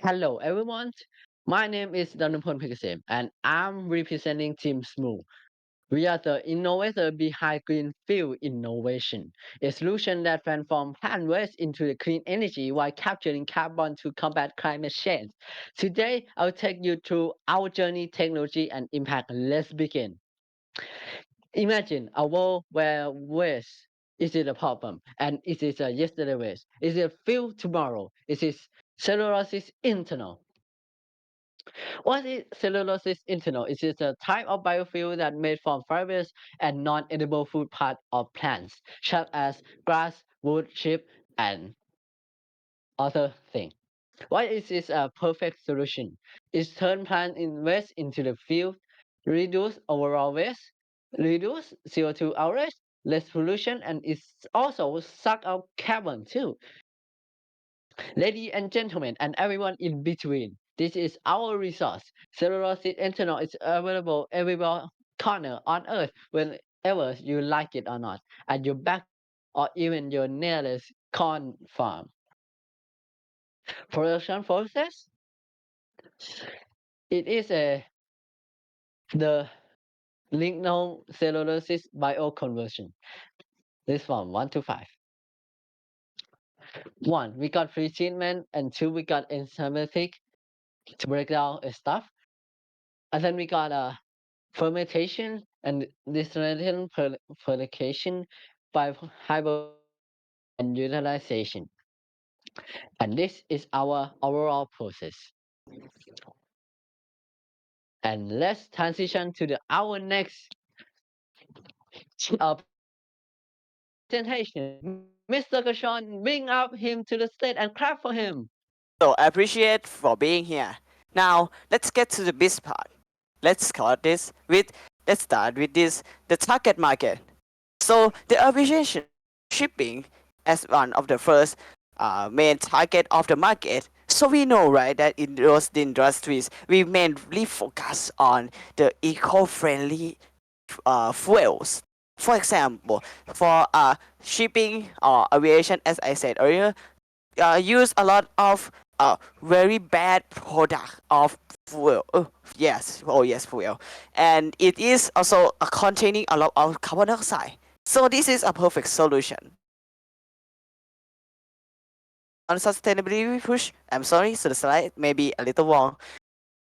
Hello, everyone. My name is Danupon Pikasem, and I'm representing Team smoo. We are the innovator behind Green Fuel Innovation, a solution that transforms plant waste into the clean energy while capturing carbon to combat climate change. Today, I'll take you through our journey, technology, and impact. Let's begin. Imagine a world where waste is it a problem and it is a yesterday waste. Is it fuel tomorrow? Is it cellulosic internal? What is cellulosic internal? It is a type of biofuel that made from fibers and non-edible food part of plants, such as grass, wood, chip, and other things. Why is this a perfect solution? It turns plant in waste into the fuel, reduce overall waste, reduce CO2 outlet, less pollution, and it also suck out carbon too. Ladies and gentlemen, and everyone in between, this is our resource. Cellulosic ethanol is available everywhere corner on earth whenever you like it or not, at your backyard or even your nearest corn farm. Production process, it is the lignocellulosic bioconversion. This from 1 to 5. 1, we got pre-treatment, and 2, we got enzymatic to break down stuff. And then we got fermentation and distillation fermentation by hibernation and utilization. And this is our overall process. And let's transition to our next presentation. Mr. Kashan, bring up him to the stage and clap for him. So I appreciate for being here. Now let's get to the best part. Let's start this with let's start with this the target market. So the aviation shipping as one of the first main target of the market. So we know right that in those industries we mainly focus on the eco-friendly fuels. For example, for shipping or aviation, as I said earlier, use a lot of very bad product of fuel. Yes, fuel, and it is also containing a lot of carbon dioxide. So this is a perfect solution. On sustainability push, I'm sorry, so the slide may be a little wrong.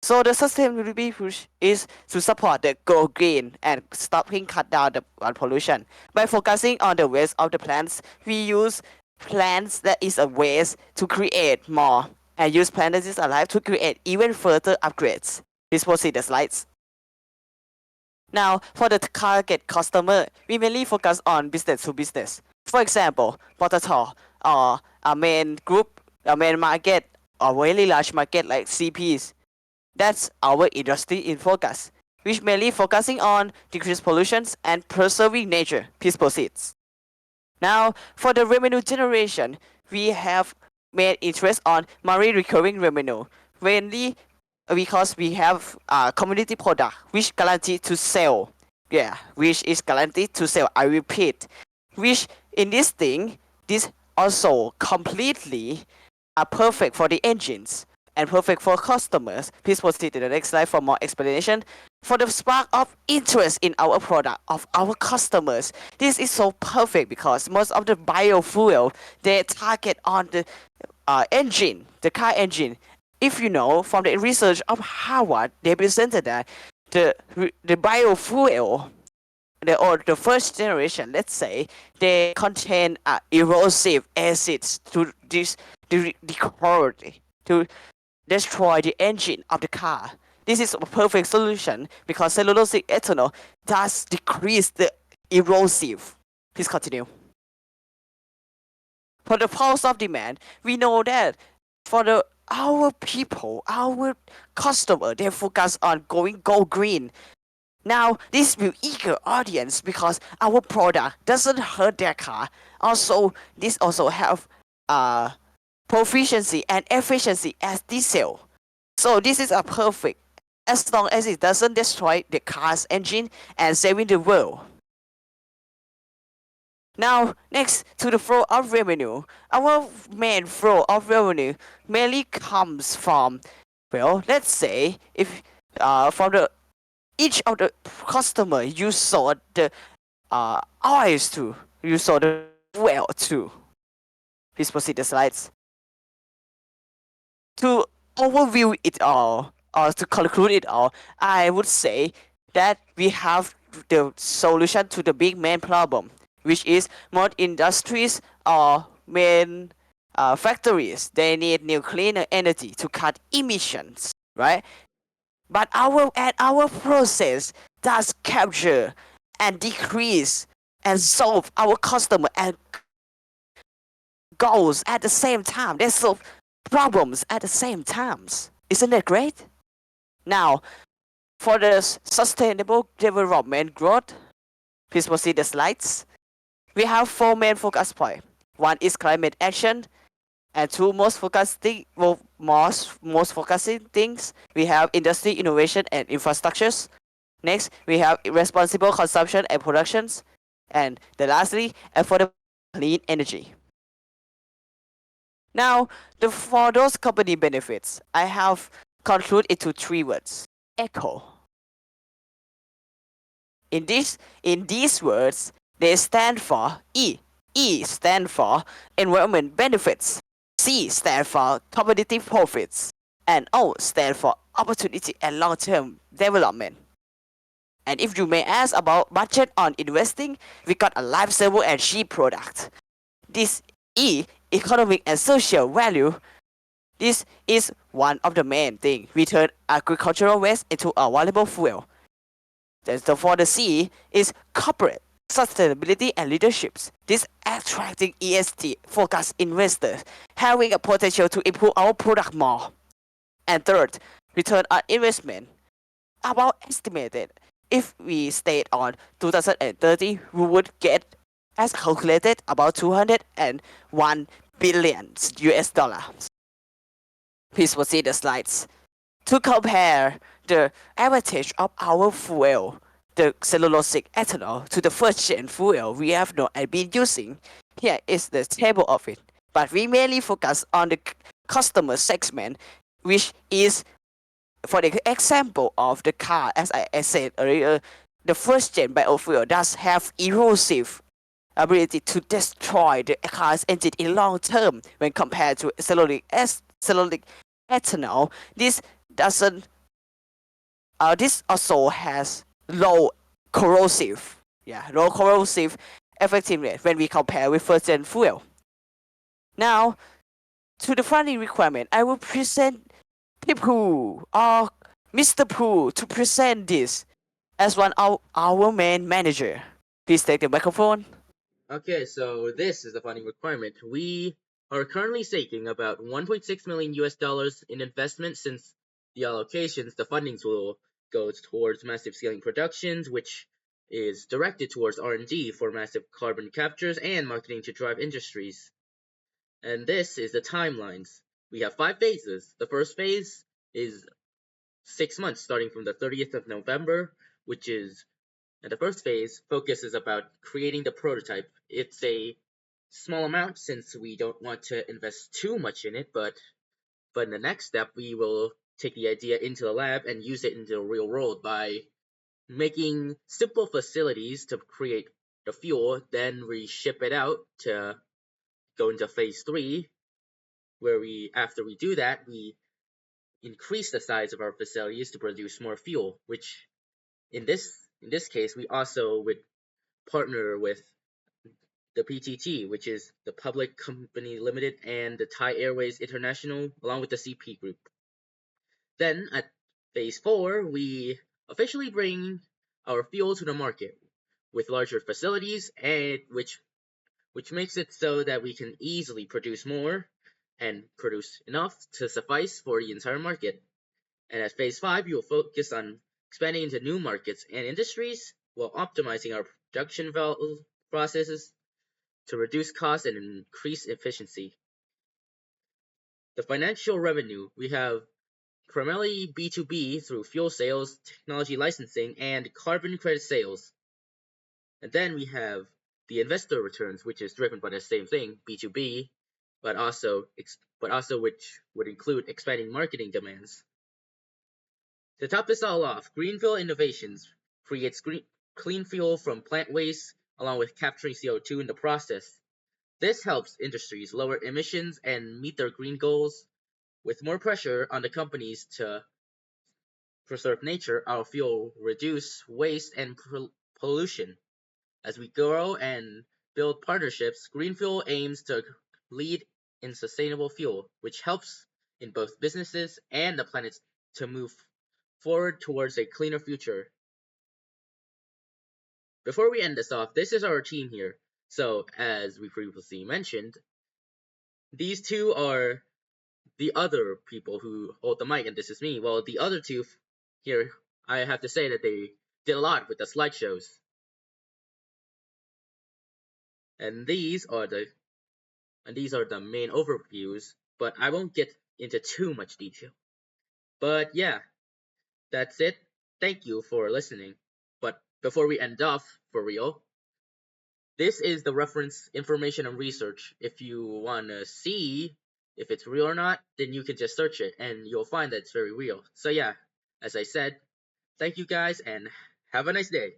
So the sustainability push is to support the go green and stopping cut down the pollution. By focusing on the waste of the plants, we use plants that is a waste to create more and use plants that is alive to create even further upgrades. Please proceed the slides. Now, for the target customer, we mainly focus on business to business. For example, Potato or a main group, a main market, or very large market like CPs. That's our industry in focus, which mainly focusing on decreased pollutions and preserving nature. Please proceed. Now, for the revenue generation, we have made interest on marine recurring revenue, mainly because we have a community product which guaranteed to sell. Yeah, which is guaranteed to sell. I repeat, which in this thing, this also completely are perfect for the engines and perfect for customers. Please proceed to the next slide for more explanation. For the spark of interest in our product of our customers, this is so perfect because most of the biofuel they target on the engine, the car engine. If you know from the research of Harvard, they presented that the biofuel or the first generation, let's say, they contain erosive acids to to destroy the engine of the car. This is a perfect solution because cellulosic ethanol does decrease the erosive. Please continue. For the pulse of demand, we know that for our people, our customer, they focus on going go green. Now, this will eager audience because our product doesn't hurt their car. Also, this also have proficiency and efficiency as diesel. So this is a perfect as long as it doesn't destroy the car's engine and saving the world. Now, next to the flow of revenue, our main flow of revenue mainly comes from, well, let's say if from the each of the customer you sold the oils to, you sold the fuel to. Please proceed the slides. To overview it all, or to conclude it all, I would say that we have the solution to the big main problem, which is most industries or main factories, they need new cleaner energy to cut emissions, right? But our process does capture and decrease and solve our customer and goals at the same time. They solve problems at the same times. Isn't that great? Now, for the sustainable development growth, please proceed the slides. We have four main focus points. One is climate action, and two most focusing things. We have industry innovation and infrastructures. Next, we have responsible consumption and productions, and lastly, affordable clean energy. Now, for those company benefits, I have concluded into three words: eco. In these words, they stand for E. E stand for environment benefits. C stand for competitive profits. And O stand for opportunity and long-term development. And if you may ask about budget on investing, we got a lifesaver and cheap product. This E, economic and social value, this is one of the main things. We turn agricultural waste into a valuable fuel. So for the C is corporate sustainability and leaderships. This attracting ESG focused investors, having a potential to improve our product more. And third, return on investment. About estimated, if we stayed on 2030, we would get, as calculated, about 201 billion US dollars. Please proceed the slides. To compare the advantage of our fuel, the cellulosic ethanol, to the first gen fuel we have not been using, here is the table of it. But we mainly focus on the customer segment, which is, for the example of the car, as I said earlier, the first gen biofuel does have erosive ability to destroy the car's engine in long term when compared to cellulosic ethanol. This doesn't. This also has low corrosive, low corrosive effectiveness when we compare with first gen fuel. Now, to the funding requirement, I will present Poo or Mr. Pooh to present this as one of our main manager. Please take the microphone. Okay, so this is the funding requirement. We are currently seeking about 1.6 million US dollars in investment. Since the allocations, the fundings will go towards massive scaling productions, which is directed towards R&D for massive carbon captures and marketing to drive industries. And this is the timelines. We have 5 phases. The first phase is 6 months, starting from the 30th of November, which is, and the first phase focuses about creating the prototype. It's a small amount since we don't want to invest too much in it, but in the next step we will take the idea into the lab and use it into the real world by making simple facilities to create the fuel. Then we ship it out to go into phase 3, where after we do that, we increase the size of our facilities to produce more fuel, which in this case we also would partner with the PTT, which is the Public Company Limited, and the Thai Airways International, along with the CP Group. Then at phase 4, we officially bring our fuel to the market with larger facilities, and which makes it so that we can easily produce more and produce enough to suffice for the entire market. And at phase 5, we will focus on expanding into new markets and industries while optimizing our production processes to reduce costs and increase efficiency. The financial revenue, we have primarily B2B through fuel sales, technology licensing, and carbon credit sales. And then we have the investor returns, which is driven by the same thing, B2B, but also which would include expanding marketing demands. To top this all off, green fuel innovations creates clean fuel from plant waste along with capturing CO2 in the process. This helps industries lower emissions and meet their green goals. With more pressure on the companies to preserve nature, our fuel reduce waste and pollution. As we grow and build partnerships, Green Fuel aims to lead in sustainable fuel, which helps in both businesses and the planet to move forward towards a cleaner future. Before we end this off, this is our team here. So, as we previously mentioned, these two are the other people who hold the mic, and this is me. Well, the other two here, I have to say that they did a lot with the slideshows. And these are the main overviews, but I won't get into too much detail. But yeah, that's it. Thank you for listening. But before we end off for real, this is the reference information and research. If you want to see if it's real or not, then you can just search it and you'll find that it's very real. So yeah, as I said, thank you guys and have a nice day.